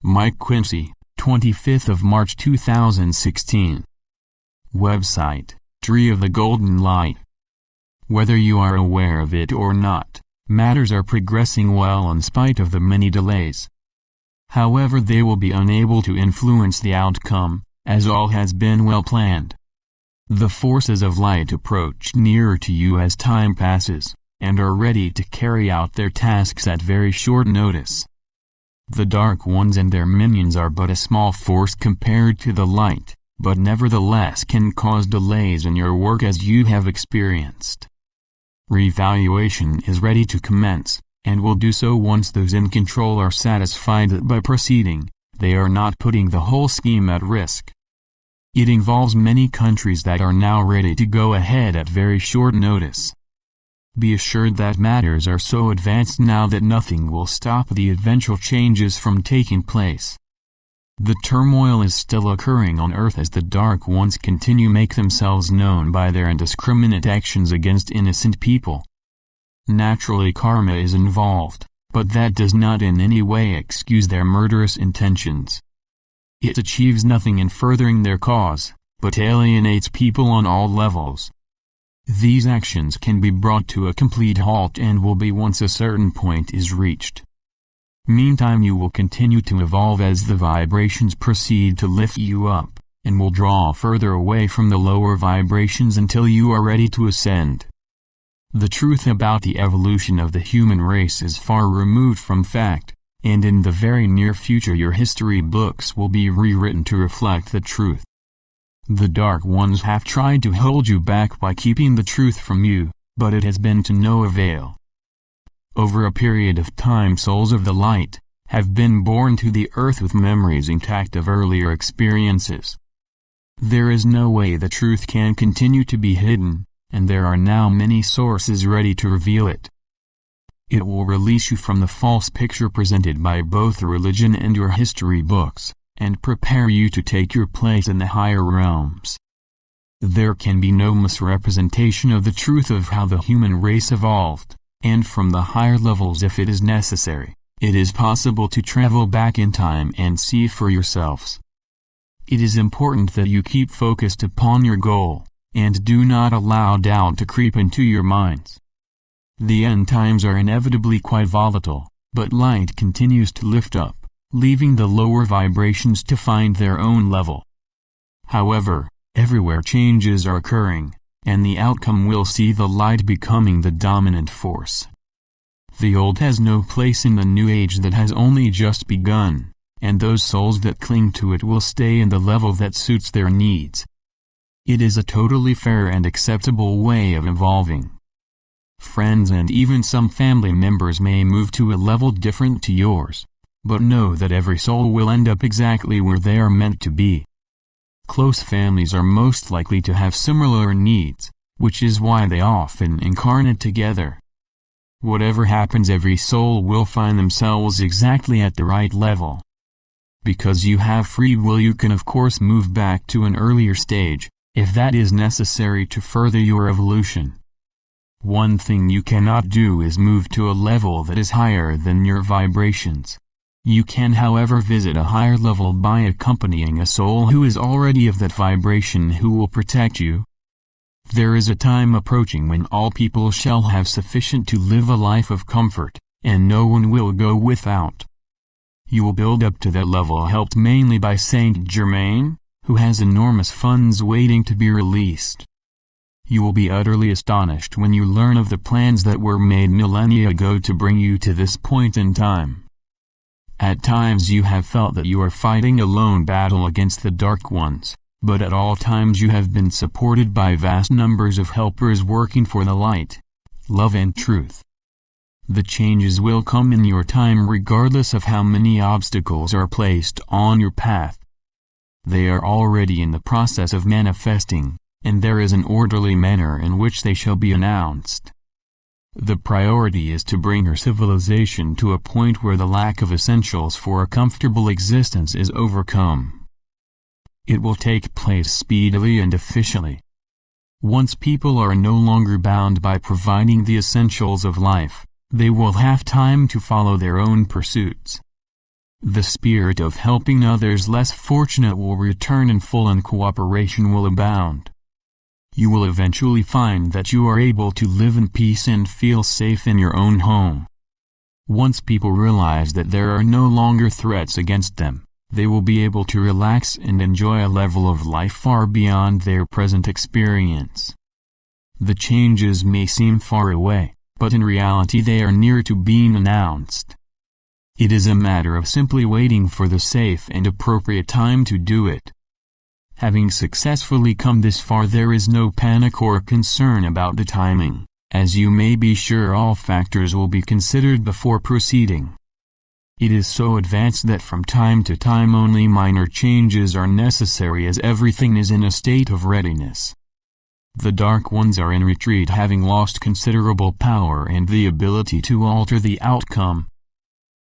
Mike Quinsey, 25th of March 2016. Website, Tree of the Golden Light. Whether you are aware of it or not, matters are progressing well in spite of the many delays. However, they will be unable to influence the outcome, as all has been well planned. The forces of light approach nearer to you as time passes, and are ready to carry out their tasks at very short notice. The Dark Ones and their minions are but a small force compared to the light, but nevertheless can cause delays in your work as you have experienced. Reevaluation is ready to commence, and will do so once those in control are satisfied that by proceeding, they are not putting the whole scheme at risk. It involves many countries that are now ready to go ahead at very short notice. Be assured that matters are so advanced now that nothing will stop the eventual changes from taking place. The turmoil is still occurring on Earth as the Dark Ones continue to make themselves known by their indiscriminate actions against innocent people. Naturally, karma is involved, but that does not in any way excuse their murderous intentions. It achieves nothing in furthering their cause, but alienates people on all levels. These actions can be brought to a complete halt and will be once a certain point is reached. Meantime, you will continue to evolve as the vibrations proceed to lift you up, and will draw further away from the lower vibrations until you are ready to ascend. The truth about the evolution of the human race is far removed from fact, and in the very near future your history books will be rewritten to reflect the truth. The Dark Ones have tried to hold you back by keeping the truth from you, but it has been to no avail. Over a period of time, souls of the light have been born to the earth with memories intact of earlier experiences. There is no way the truth can continue to be hidden, and there are now many sources ready to reveal it. It will release you from the false picture presented by both religion and your history books, and prepare you to take your place in the higher realms. There can be no misrepresentation of the truth of how the human race evolved, and from the higher levels, if it is necessary, it is possible to travel back in time and see for yourselves. It is important that you keep focused upon your goal, and do not allow doubt to creep into your minds. The end times are inevitably quite volatile, but light continues to lift up, leaving the lower vibrations to find their own level. However, everywhere changes are occurring, and the outcome will see the light becoming the dominant force. The old has no place in the new age that has only just begun, and those souls that cling to it will stay in the level that suits their needs. It is a totally fair and acceptable way of evolving. Friends and even some family members may move to a level different to yours, but know that every soul will end up exactly where they are meant to be. Close families are most likely to have similar needs, which is why they often incarnate together. Whatever happens, every soul will find themselves exactly at the right level. Because you have free will, you can of course move back to an earlier stage, if that is necessary to further your evolution. One thing you cannot do is move to a level that is higher than your vibrations. You can, however, visit a higher level by accompanying a soul who is already of that vibration, who will protect you. There is a time approaching when all people shall have sufficient to live a life of comfort, and no one will go without. You will build up to that level, helped mainly by Saint Germain, who has enormous funds waiting to be released. You will be utterly astonished when you learn of the plans that were made millennia ago to bring you to this point in time. At times you have felt that you are fighting a lone battle against the Dark Ones, but at all times you have been supported by vast numbers of helpers working for the light, love and truth. The changes will come in your time regardless of how many obstacles are placed on your path. They are already in the process of manifesting, and there is an orderly manner in which they shall be announced. The priority is to bring her civilization to a point where the lack of essentials for a comfortable existence is overcome. It will take place speedily and efficiently. Once people are no longer bound by providing the essentials of life, they will have time to follow their own pursuits. The spirit of helping others less fortunate will return in full and cooperation will abound. You will eventually find that you are able to live in peace and feel safe in your own home. Once people realize that there are no longer threats against them, they will be able to relax and enjoy a level of life far beyond their present experience. The changes may seem far away, but in reality they are near to being announced. It is a matter of simply waiting for the safe and appropriate time to do it. Having successfully come this far, there is no panic or concern about the timing, as you may be sure all factors will be considered before proceeding. It is so advanced that from time to time only minor changes are necessary, as everything is in a state of readiness. The Dark Ones are in retreat, having lost considerable power and the ability to alter the outcome.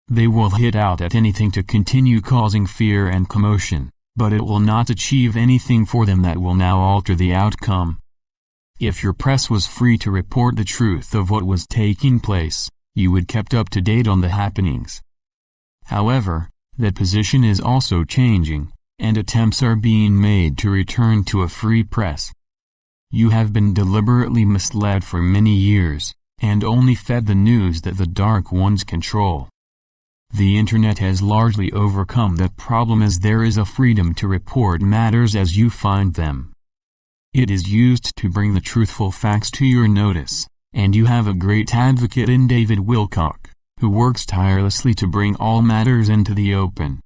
They will hit out at anything to continue causing fear and commotion, but it will not achieve anything for them that will now alter the outcome. If your press was free to report the truth of what was taking place, you would kept up to date on the happenings. However, that position is also changing, and attempts are being made to return to a free press. You have been deliberately misled for many years, and only fed the news that the Dark Ones control. The Internet has largely overcome that problem, as there is a freedom to report matters as you find them. It is used to bring the truthful facts to your notice, and you have a great advocate in David Wilcock, who works tirelessly to bring all matters into the open.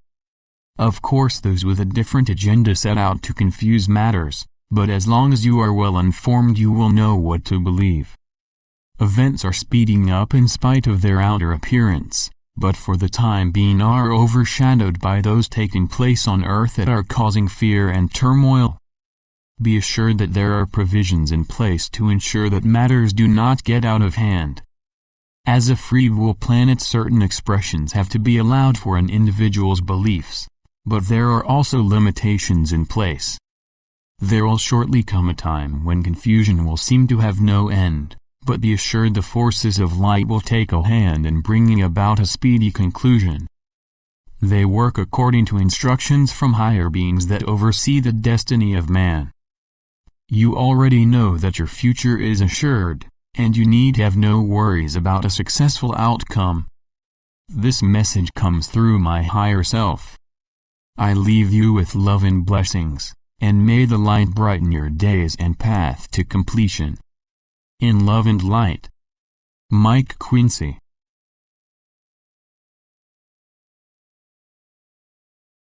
Of course, those with a different agenda set out to confuse matters, but as long as you are well informed, you will know what to believe. Events are speeding up in spite of their outer appearance, but for the time being are overshadowed by those taking place on Earth that are causing fear and turmoil. Be assured that there are provisions in place to ensure that matters do not get out of hand. As a free will planet, certain expressions have to be allowed for an individual's beliefs, but there are also limitations in place. There will shortly come a time when confusion will seem to have no end, but be assured the forces of light will take a hand in bringing about a speedy conclusion. They work according to instructions from higher beings that oversee the destiny of man. You already know that your future is assured, and you need have no worries about a successful outcome. This message comes through my higher self. I leave you with love and blessings, and may the light brighten your days and path to completion. In love and light. Mike Quinsey.